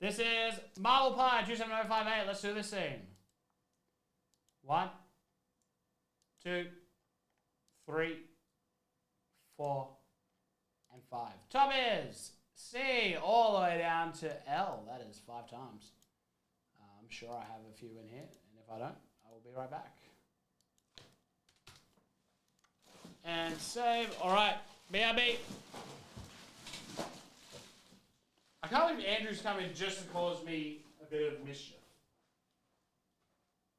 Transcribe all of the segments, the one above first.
This is Marble Pie 27058. Let's do this thing. 1, 2, 3, 4, and 5. Top is C all the way down to L. That is 5 times. I'm sure I have a few in here, and if I don't, I will be right back. And save. All right, BRB. I can't believe Andrew's come in just to cause me a bit of mischief.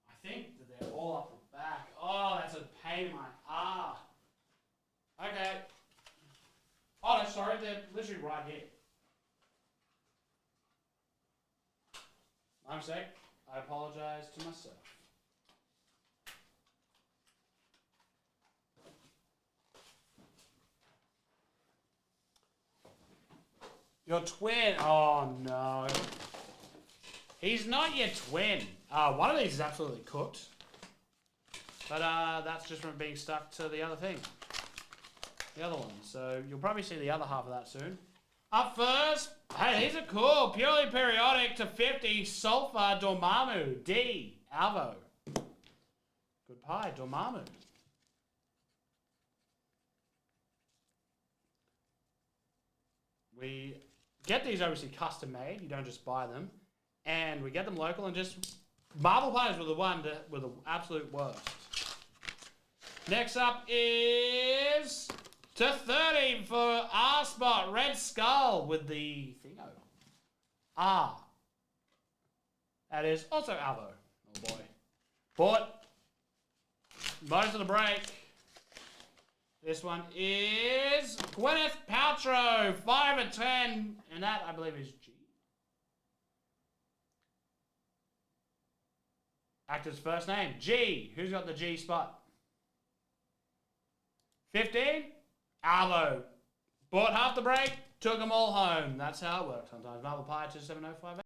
I think that they're all up the back. Oh, that's a pain in my ah. Okay. Oh, no, sorry, they're literally right here. My mistake. I apologize to myself. Your twin. Oh, no. He's not your twin. One of these is absolutely cooked. But that's just from being stuck to the other thing. The other one. So you'll probably see the other half of that soon. Up first. Hey, these are cool. Purely periodic to 50. Sulfur Dormammu. D. Alvo. Good pie. Dormammu. We get these obviously custom made. You don't just buy them. And we get them local and just... Marble pies were the absolute worst. Next up is... to 30 for R-Spot. Red Skull with the thingo. R. That is also Alvo. Oh boy. Bought most of the break. This one is Gwyneth Paltrow. 5 of 10. And that, I believe, is G. Actor's first name. G. Who's got the G spot? 15. Alvo. Bought half the break. Took them all home. That's how it works sometimes. Marble Pie 27058.